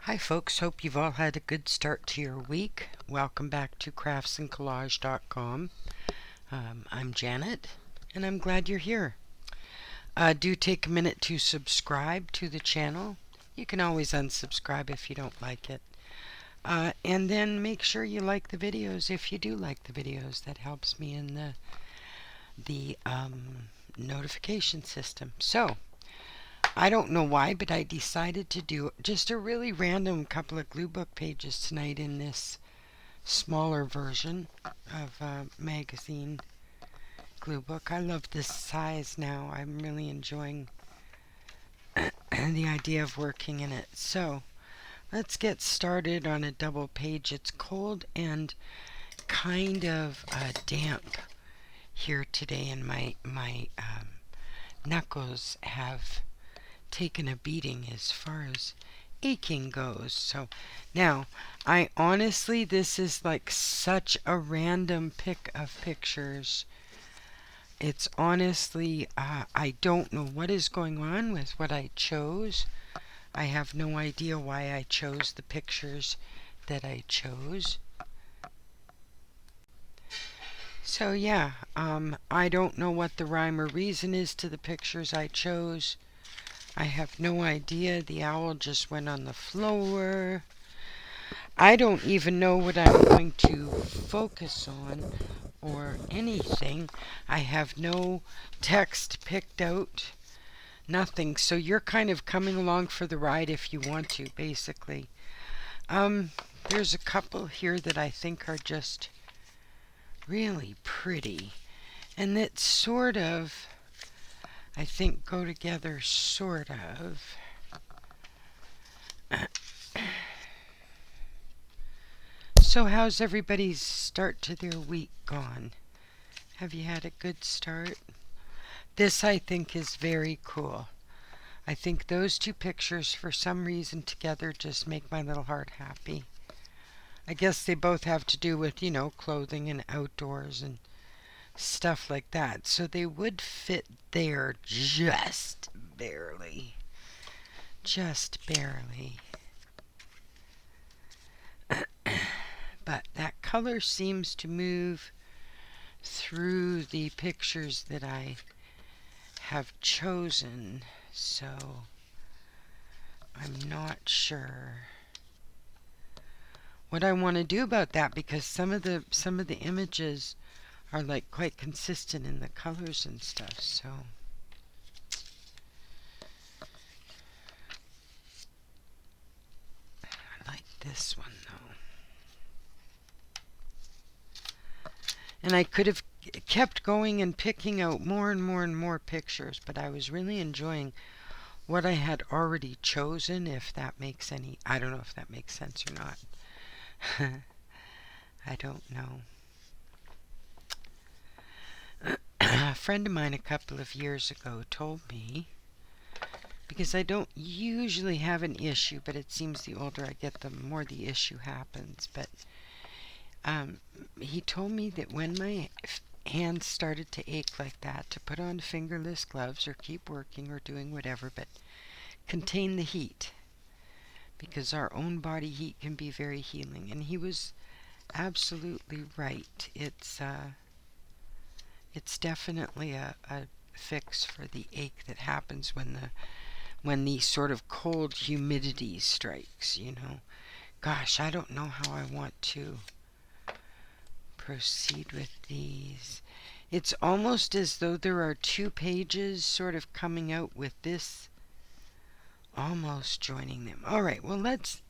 Hi folks, hope you've all had a good start to your week. Welcome back to craftsandcollage.com. I'm Janet, and I'm glad you're here. Do take a minute to subscribe to the channel. You can always unsubscribe if you don't like it. And then make sure you like the videos if you do like the videos. That helps me in the notification system. So, I don't know why, but I decided to do just a really random couple of Gluebook pages tonight in this smaller version of magazine Gluebook. I love this size now. I'm really enjoying the idea of working in it. So, let's get started on a double page. It's cold and kind of damp here today, and my knuckles have taken a beating as far as aching goes. So now, I honestly, this is like such a random pick of pictures. It's honestly, I don't know what is going on with what I chose. I have no idea why I chose the pictures that I chose. So yeah, I don't know what the rhyme or reason is to the pictures I chose. I have no idea. The owl just went on the floor. I don't even know what I'm going to focus on or anything. I have no text picked out. Nothing. So you're kind of coming along for the ride if you want to, basically. There's a couple here that I think are just really pretty. And that sort of, I think, go together, sort of. So how's everybody's start to their week gone? Have you had a good start? This, I think, is very cool. I think those two pictures, for some reason, together just make my little heart happy. I guess they both have to do with, clothing and outdoors and stuff like that. So they would fit there just barely. Just barely. But that color seems to move through the pictures that I have chosen, so I'm not sure what I want to do about that, because some of the images are like quite consistent in the colors and stuff. So I like this one though. And I could have kept going and picking out more and more and more pictures, but I was really enjoying what I had already chosen, if that makes any, I don't know if that makes sense or not. I don't know. A friend of mine a couple of years ago told me, because I don't usually have an issue, but it seems the older I get, the more the issue happens, but he told me that when my hands started to ache like that, to put on fingerless gloves or keep working or doing whatever, but contain the heat, because our own body heat can be very healing. And he was absolutely right. It's definitely a fix for the ache that happens when the sort of cold humidity strikes, Gosh, I don't know how I want to proceed with these. It's almost as though there are two pages sort of coming out with this almost joining them. Alright, well, let's,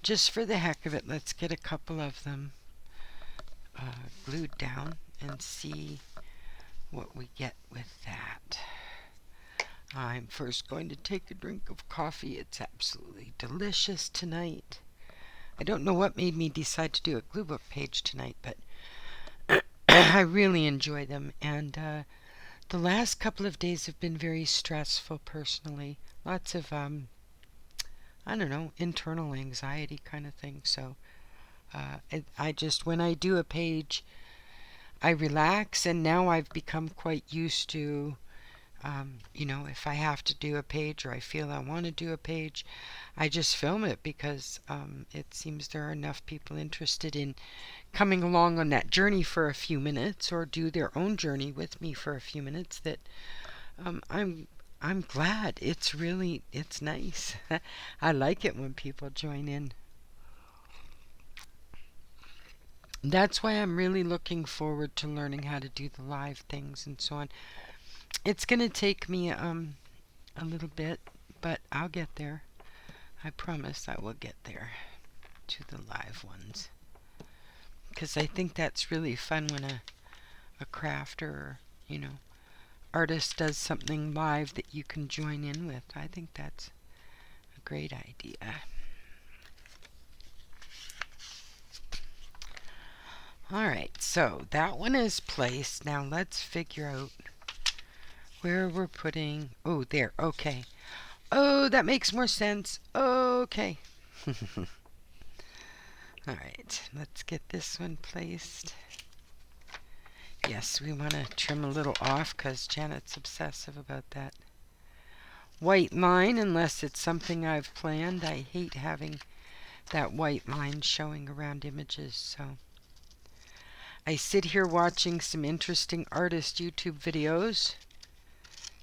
just for the heck of it, let's get a couple of them glued down and see what we get with that. I'm first going to take a drink of coffee. It's absolutely delicious tonight. I don't know what made me decide to do a Gluebook page tonight, but I really enjoy them, and the last couple of days have been very stressful personally. Lots of, I don't know, internal anxiety kind of thing. So I just, when I do a page, I relax, and now I've become quite used to You know, if I have to do a page or I feel I want to do a page, I just film it because it seems there are enough people interested in coming along on that journey for a few minutes or do their own journey with me for a few minutes that um, I'm I'm glad. It's nice. I like it when people join in. That's why I'm really looking forward to learning how to do the live things and so on. It's going to take me a little bit, but I'll get there. I promise I will get there to the live ones. Because I think that's really fun when a crafter or, you know, artist does something live that you can join in with. I think that's a great idea. Alright, so that one is placed. Now let's figure out where we're putting... Oh, there. Okay. Oh, that makes more sense. Okay. Alright, let's get this one placed. Yes, we want to trim a little off because Janet's obsessive about that white line unless it's something I've planned. I hate having that white line showing around images, so I sit here watching some interesting artist YouTube videos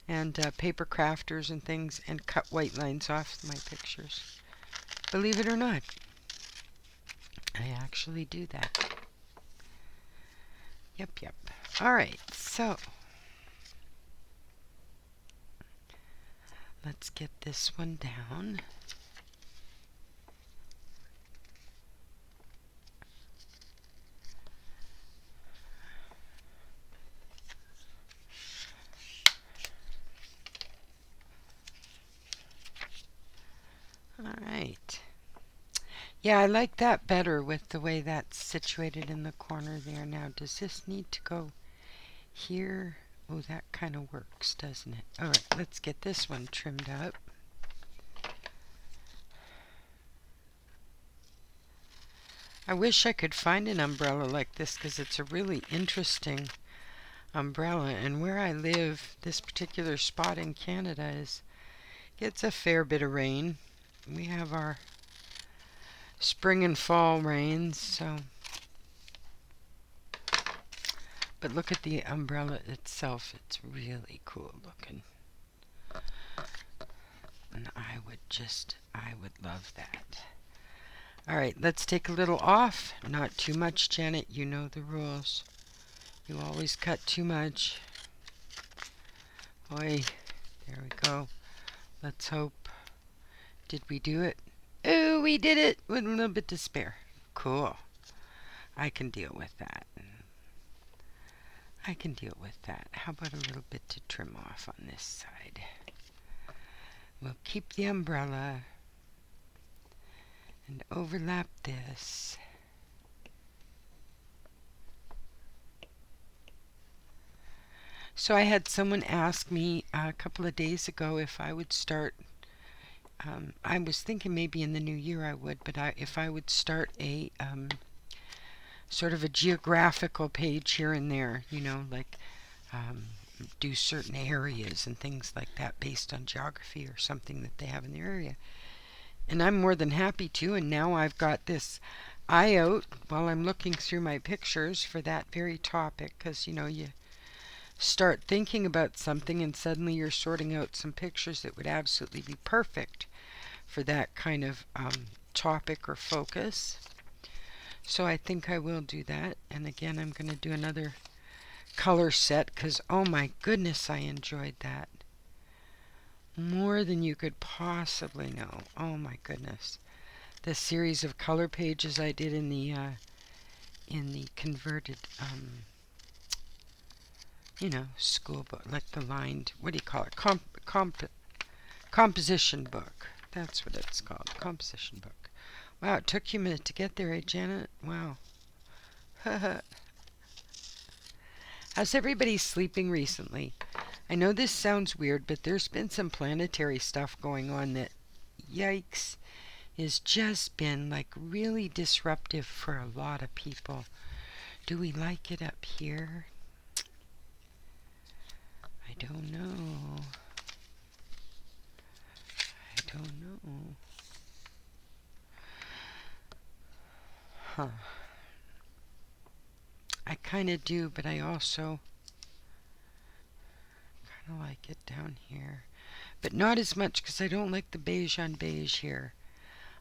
and paper crafters and things and cut white lines off my pictures. Believe it or not, I actually do that. Yep. Alright, so let's get this one down. Alright. Yeah, I like that better with the way that's situated in the corner there. Now, does this need to go here? Oh, that kind of works, doesn't it? Alright, let's get this one trimmed up. I wish I could find an umbrella like this because it's a really interesting umbrella. And where I live, this particular spot in Canada gets a fair bit of rain. We have our spring and fall rains, so... But look at the umbrella itself. It's really cool looking. And I would love that. Alright, let's take a little off. Not too much, Janet. You know the rules. You always cut too much. Oi, there we go. Let's hope. Did we do it? Oh, we did it with a little bit to spare. Cool. I can deal with that. How about a little bit to trim off on this side? We'll keep the umbrella and overlap this. So I had someone ask me a couple of days ago if I would start, I was thinking maybe in the new year I would, but if I would start a sort of a geographical page here and there, you know, like do certain areas and things like that based on geography or something that they have in their area. And I'm more than happy to, and now I've got this eye out while I'm looking through my pictures for that very topic, because, you know, you start thinking about something and suddenly you're sorting out some pictures that would absolutely be perfect for that kind of topic or focus. So I think I will do that. And again, I'm going to do another color set because, oh my goodness, I enjoyed that more than you could possibly know. Oh my goodness. The series of color pages I did in the converted you know, school book, like the lined, what do you call it, composition book. That's what it's called, composition book. Wow, it took you a minute to get there, eh, Janet? Wow. How's everybody sleeping recently? I know this sounds weird, but there's been some planetary stuff going on that, yikes, has just been like really disruptive for a lot of people. Do we like it up here? I don't know. I kind of do, but I also kind of like it down here. But not as much because I don't like the beige on beige here.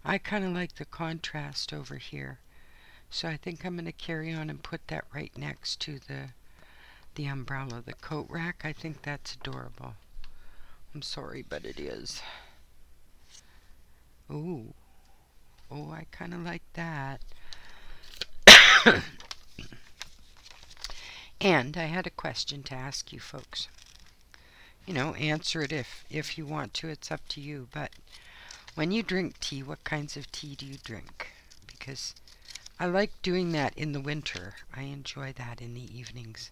I kind of like the contrast over here. So I think I'm going to carry on and put that right next to the umbrella, the coat rack. I think that's adorable. I'm sorry, but it is. Ooh. Oh, I kind of like that. And I had a question to ask you folks. You know, answer it if you want to. It's up to you. But when you drink tea, what kinds of tea do you drink? Because I like doing that in the winter. I enjoy that in the evenings.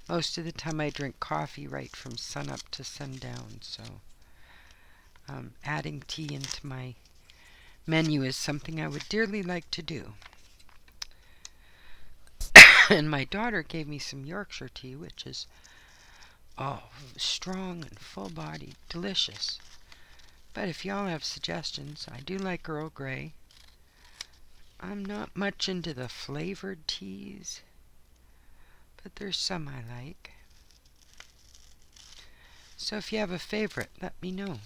Most of the time I drink coffee right from sunup to sundown. So adding tea into my menu is something I would dearly like to do. And my daughter gave me some Yorkshire tea, which is strong and full-bodied, delicious. But if y'all have suggestions, I do like Earl Grey. I'm not much into the flavored teas, but there's some I like. So if you have a favorite, let me know.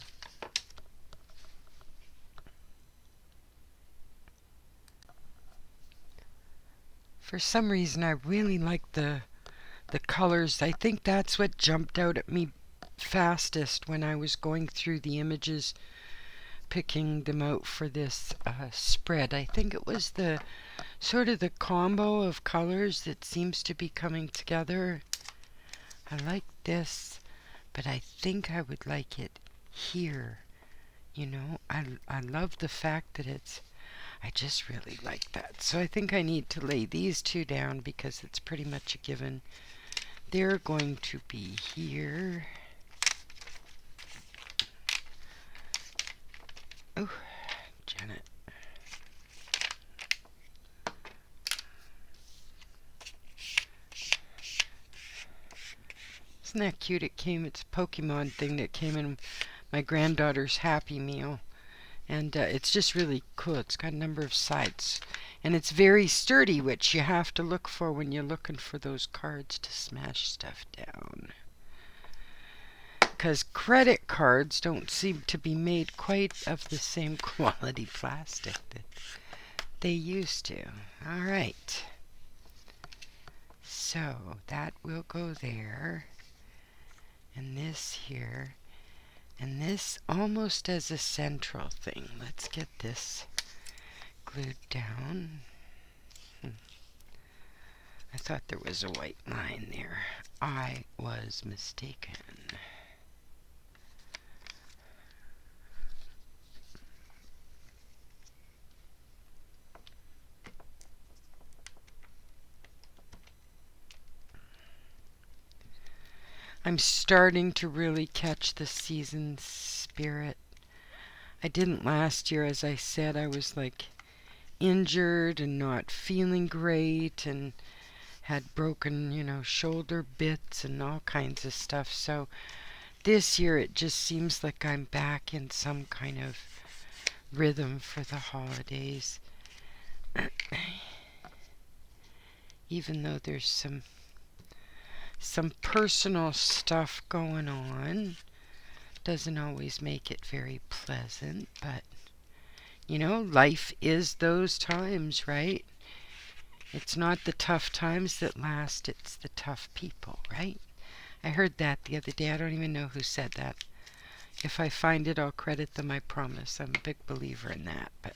For some reason, I really like the colors. I think that's what jumped out at me fastest when I was going through the images, picking them out for this spread. I think it was the sort of the combo of colors that seems to be coming together. I like this, but I think I would like it here. You know, I love the fact that I just really like that. So I think I need to lay these two down because it's pretty much a given. They're going to be here. Oh, Janet. Isn't that cute? It's a Pokemon thing that came in my granddaughter's Happy Meal. And it's just really cool. It's got a number of sides. And it's very sturdy, which you have to look for when you're looking for those cards to smash stuff down. Because credit cards don't seem to be made quite of the same quality plastic that they used to. All right. So that will go there. And this here. And this almost as a central thing. Let's get this glued down. I thought there was a white line there. I was mistaken. I'm starting to really catch the season spirit. I didn't last year, as I said. I was like injured and not feeling great and had broken, shoulder bits and all kinds of stuff. So this year it just seems like I'm back in some kind of rhythm for the holidays. Even though there's some personal stuff going on, doesn't always make it very pleasant, but life is those times, right? It's not the tough times that last, it's the tough people, right? I heard that the other day. I don't even know who said that. If I find it, I'll credit them, I promise. I'm a big believer in that. But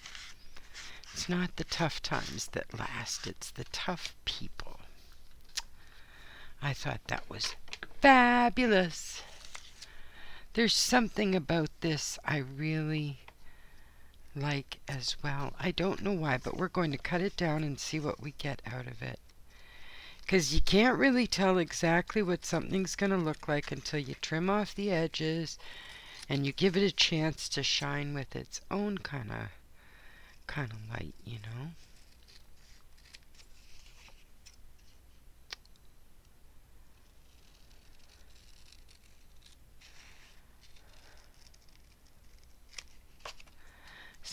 it's not the tough times that last, it's the tough people. I thought that was fabulous. There's something about this I really like as well. I don't know why, but we're going to cut it down and see what we get out of it. Because you can't really tell exactly what something's going to look like until you trim off the edges and you give it a chance to shine with its own kind of light,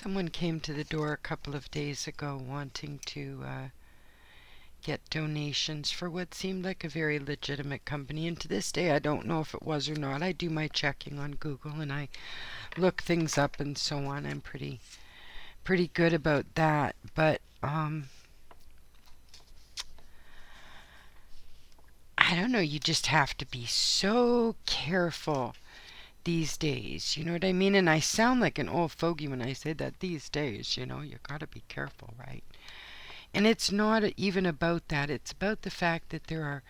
Someone came to the door a couple of days ago wanting to get donations for what seemed like a very legitimate company, and to this day I don't know if it was or not. I do my checking on Google and I look things up and so on. I'm pretty good about that, but I don't know, you just have to be so careful these days, you know what I mean? And I sound like an old fogey when I say that these days, you know, you gotta be careful, right? And it's not even about that. It's about the fact that there are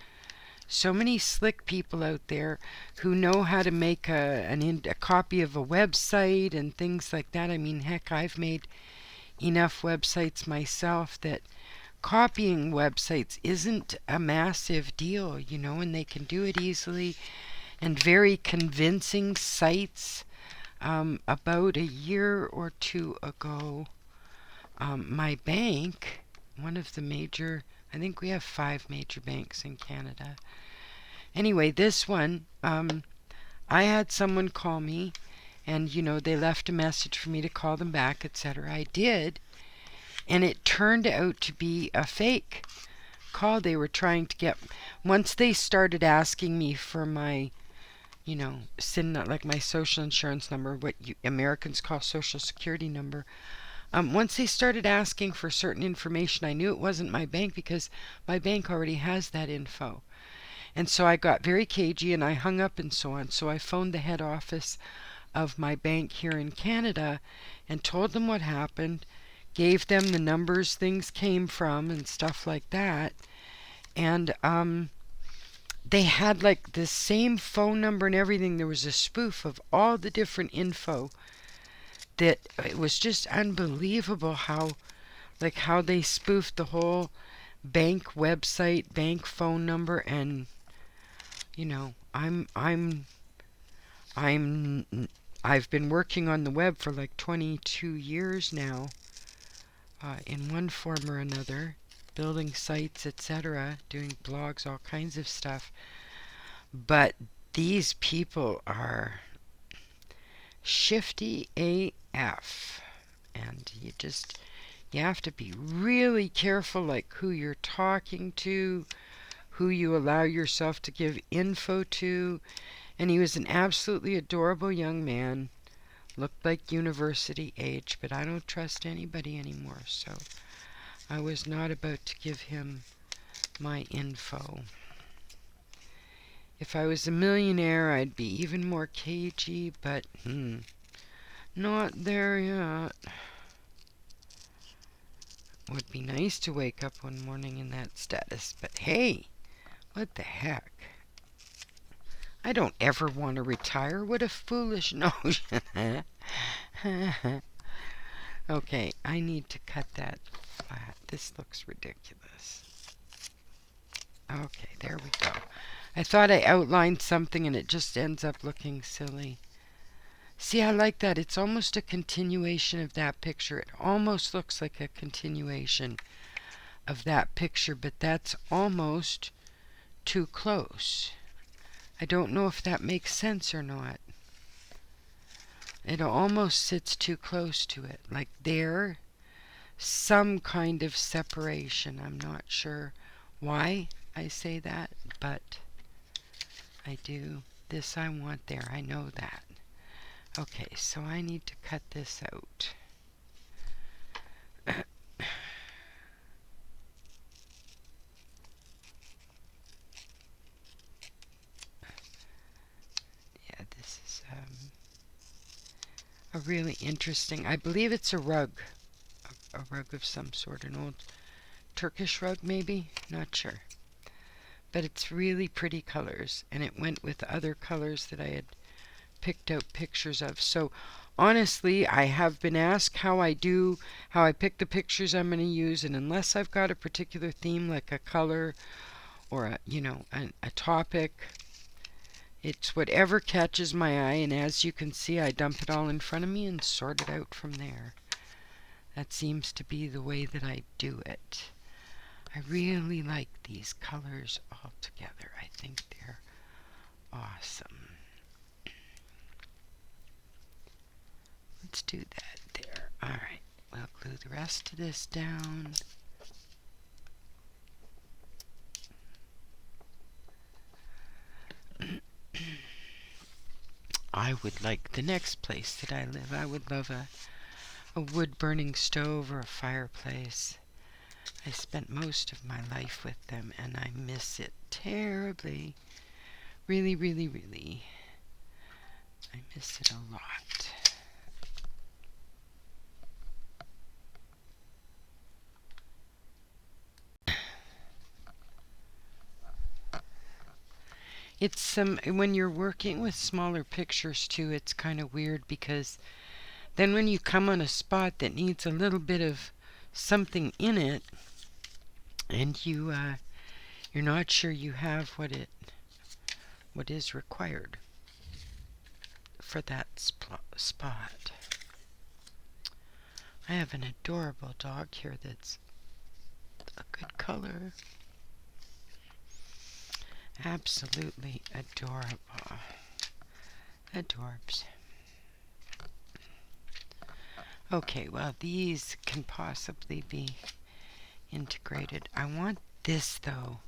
so many slick people out there who know how to make a copy of a website and things like that. I mean, heck, I've made enough websites myself that copying websites isn't a massive deal, you know, and they can do it easily, and very convincing sites. About a year or two ago, my bank, one of the major, I think we have 5 major banks in Canada. Anyway, this one, I had someone call me, and you know, they left a message for me to call them back, etc. I did, and it turned out to be a fake call. They were trying to get, once they started asking me for my, you know, like my social insurance number, what you Americans call social security number. Once they started asking for certain information, I knew it wasn't my bank because my bank already has that info. And so I got very cagey and I hung up and so on. So I phoned the head office of my bank here in Canada and told them what happened, gave them the numbers things came from and stuff like that. And they had like the same phone number and everything. There was a spoof of all the different info that it was just unbelievable how they spoofed the whole bank website, bank phone number, and you know, I've been working on the web for like 22 years now, in one form or another, building sites, etc., doing blogs, all kinds of stuff. But these people are shifty AF, and you have to be really careful, like who you're talking to, who you allow yourself to give info to. And he was an absolutely adorable young man, looked like university age, but I don't trust anybody anymore, so I was not about to give him my info. If I was a millionaire, I'd be even more cagey, but not there yet. Would be nice to wake up one morning in that status, but hey, what the heck? I don't ever want to retire. What a foolish notion. Okay, I need to cut that flat. This looks ridiculous. Okay, there we go. I thought I outlined something and it just ends up looking silly. See, I like that. It's almost a continuation of that picture. It almost looks like a continuation of that picture, but that's almost too close. I don't know if that makes sense or not. It almost sits too close to it. Like there, some kind of separation. I'm not sure why I say that, but I do. This I want there. I know that. Okay, so I need to cut this out. Yeah, this is a really interesting, I believe it's a rug. A rug of some sort, an old Turkish rug maybe? Not sure. But it's really pretty colors, and it went with other colors that I had picked out pictures of. So honestly, I have been asked how I pick the pictures I'm going to use, and unless I've got a particular theme like a color or a topic, it's whatever catches my eye, and as you can see, I dump it all in front of me and sort it out from there. That seems to be the way that I do it. I really like these colors all together. I think they're awesome. Let's do that there. Alright, we'll glue the rest of this down. I would like the next place that I live. I would love a wood-burning stove or a fireplace. I spent most of my life with them, and I miss it terribly. Really, really, really. I miss it a lot. It's when you're working with smaller pictures too, it's kind of weird because then when you come on a spot that needs a little bit of something in it, and you're not sure you have what is required for that spot. I have an adorable dog here that's a good color. Absolutely adorable. Adorbs. Okay, well, these can possibly be integrated. I want this, though,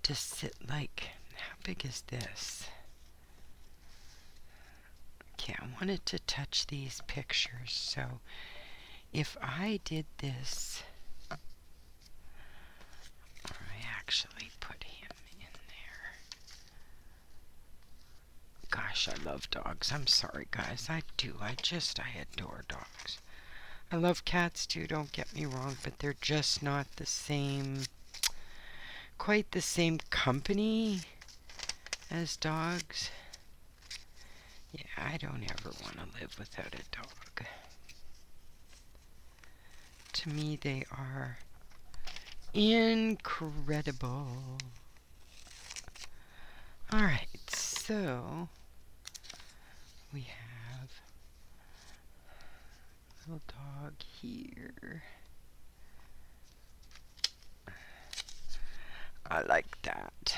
to sit like, how big is this? Okay, I want it to touch these pictures. So if I did this, or I actually put him in there. Gosh, I love dogs. I'm sorry, guys. I do. I adore dogs. I love cats too, don't get me wrong, but they're just not the same, quite the same company as dogs. Yeah, I don't ever want to live without a dog. To me, they are incredible. Alright, so we have a little dog here. I like that.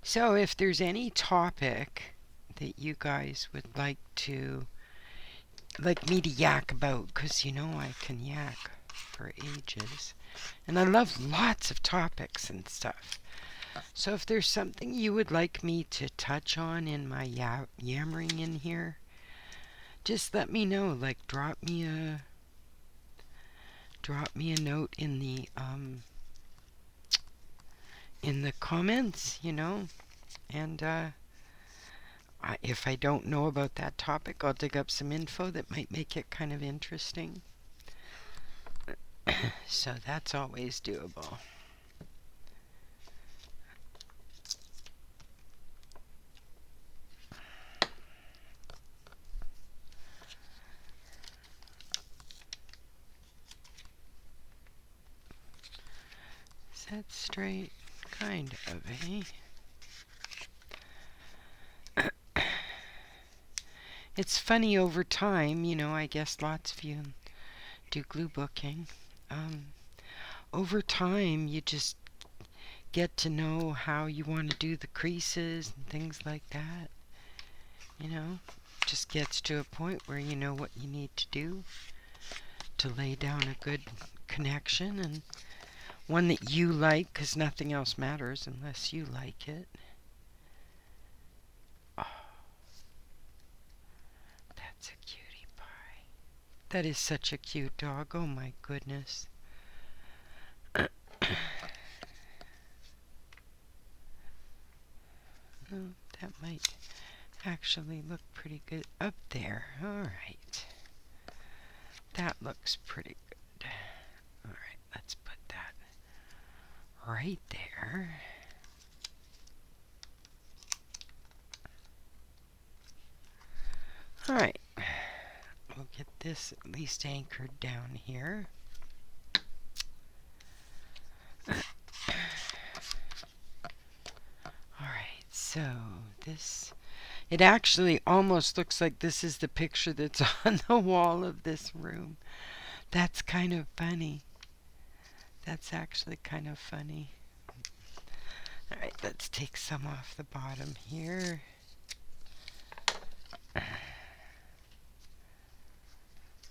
So if there's any topic that you guys would like me to yak about, because you know I can yak for ages, and I love lots of topics and stuff. So if there's something you would like me to touch on in my yammering in here, just let me know. Like drop me a note in the comments, you know, and if I don't know about that topic, I'll dig up some info that might make it kind of interesting. So that's always doable. Set straight, kind of, eh? It's funny over time, you know, I guess lots of you do glue booking. Over time, you just get to know how you want to do the creases and things like that. You know, just gets to a point where you know what you need to do to lay down a good connection, and one that you like, because nothing else matters unless you like it. Oh, that's a cutie pie. That is such a cute dog. Oh my goodness. Oh, that might actually look pretty good up there. Alright. That looks pretty good. Alright, let's put that right there. Alright. We'll get this at least anchored down here. Alright, so this, it actually almost looks like this is the picture that's on the wall of this room. That's kind of funny. That's actually kind of funny. Alright, let's take some off the bottom here.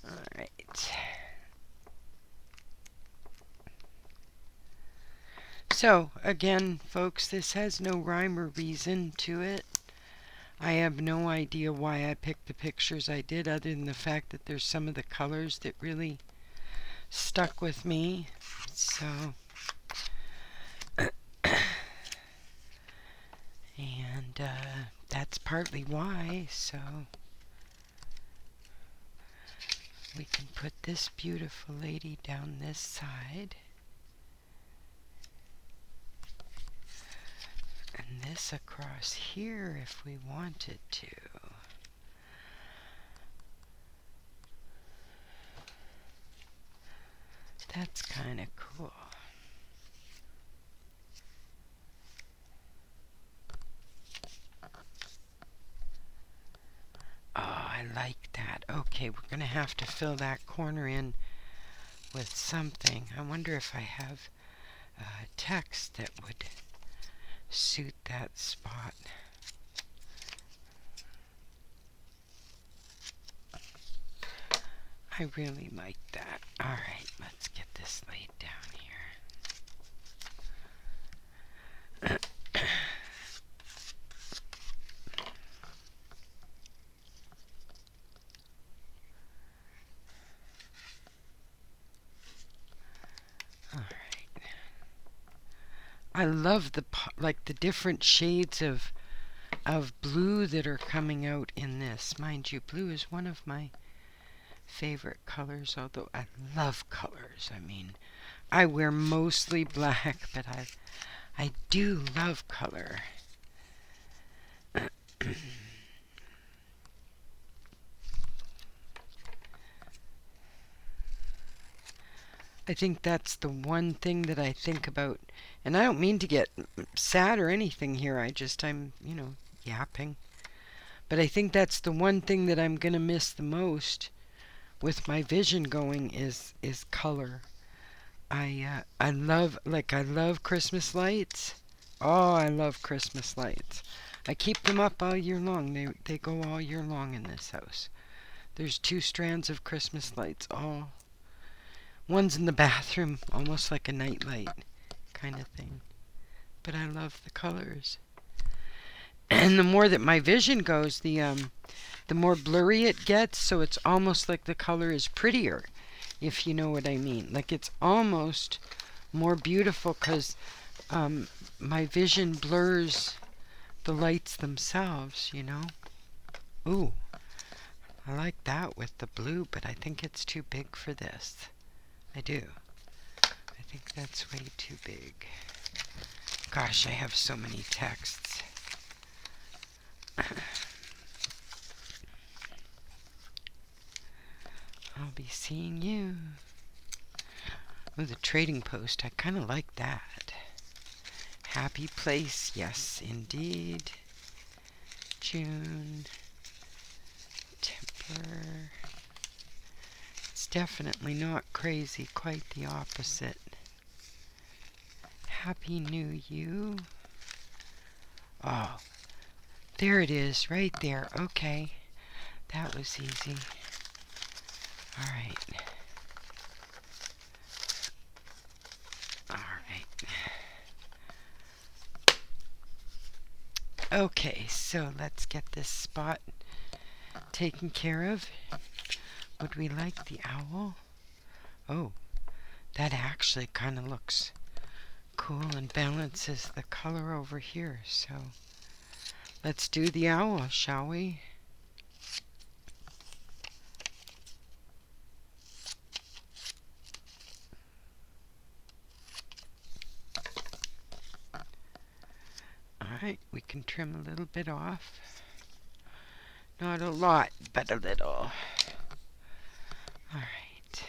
Alright. So, again, folks, this has no rhyme or reason to it. I have no idea why I picked the pictures I did, other than the fact that there's some of the colors that really stuck with me. So, and that's partly why. So, we can put this beautiful lady down this side. And this across here if we wanted to. That's kind of cool. Oh, I like that. Okay, we're going to have to fill that corner in with something. I wonder if I have text that would suit that spot. I really like that. Alright, let's get this laid down here. Alright. I love the different shades of blue that are coming out in this. Mind you, blue is one of my favorite colors, although I love colors. I mean, I wear mostly black, but I do love color. I think that's the one thing that I think about, and I don't mean to get sad or anything here. I'm, yapping. But I think that's the one thing that I'm going to miss the most with my vision going is color. I love Christmas lights. Oh, I love Christmas lights. I keep them up all year long. They go all year long in this house. There's 2 strands of Christmas lights. One's in the bathroom, almost like a night light kind of thing. But I love the colors. And the more that my vision goes, the more blurry it gets, so it's almost like the color is prettier, if you know what I mean. Like it's almost more beautiful because my vision blurs the lights themselves, Ooh, I like that with the blue, but I think it's too big for this. I do. I think that's way too big. Gosh, I have so many texts. I'll be seeing you. Oh, the trading post. I kind of like that. Happy place. Yes, indeed. June. Temper. It's definitely not crazy. Quite the opposite. Happy New You. Oh, there it is. Right there. Okay. That was easy. All right. Okay, so let's get this spot taken care of. Would we like the owl? Oh, that actually kind of looks cool and balances the color over here. So let's do the owl, shall we? Alright, we can trim a little bit off. Not a lot, but a little. Alright.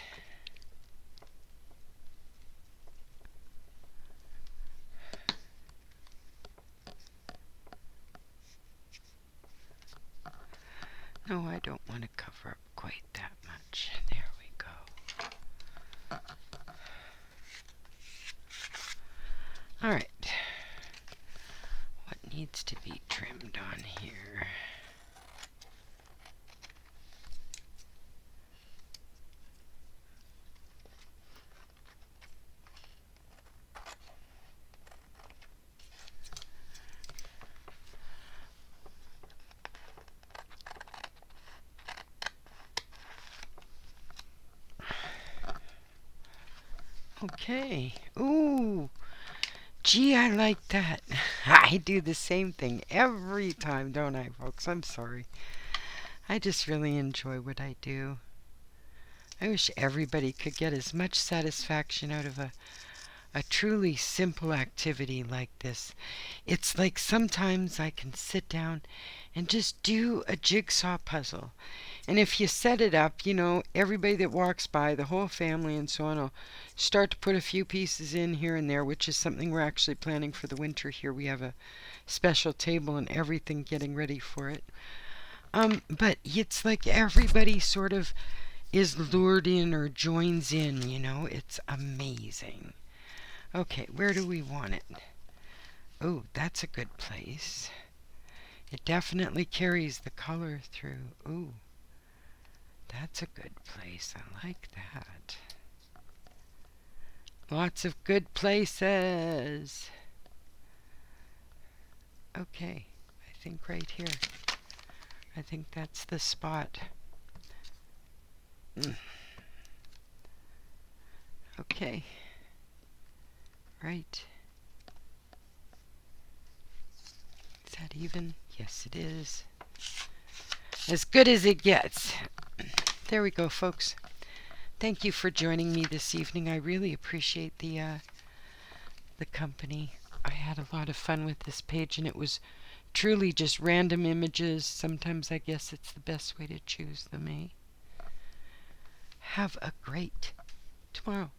No, I don't want to cover up quite that much. There we go. Alright. needs to be trimmed on here. Okay. Ooh. Gee, I like that. I do the same thing every time, don't I, folks? I'm sorry. I just really enjoy what I do. I wish everybody could get as much satisfaction out of a truly simple activity like this. It's like sometimes I can sit down and just do a jigsaw puzzle. And if you set it up, you know, everybody that walks by, the whole family and so on, will start to put a few pieces in here and there, which is something we're actually planning for the winter here. We have a special table and everything getting ready for it. But it's like everybody sort of is lured in or joins in, you know. It's amazing. Okay, where do we want it? Oh, that's a good place. It definitely carries the color through. Ooh, that's a good place. I like that. Lots of good places. Okay, I think right here. I think that's the spot. Okay. Right. Is that even? Yes, it is. As good as it gets. There we go, folks. Thank you for joining me this evening. I really appreciate the company. I had a lot of fun with this page, and it was truly just random images. Sometimes I guess it's the best way to choose them, eh? Have a great tomorrow.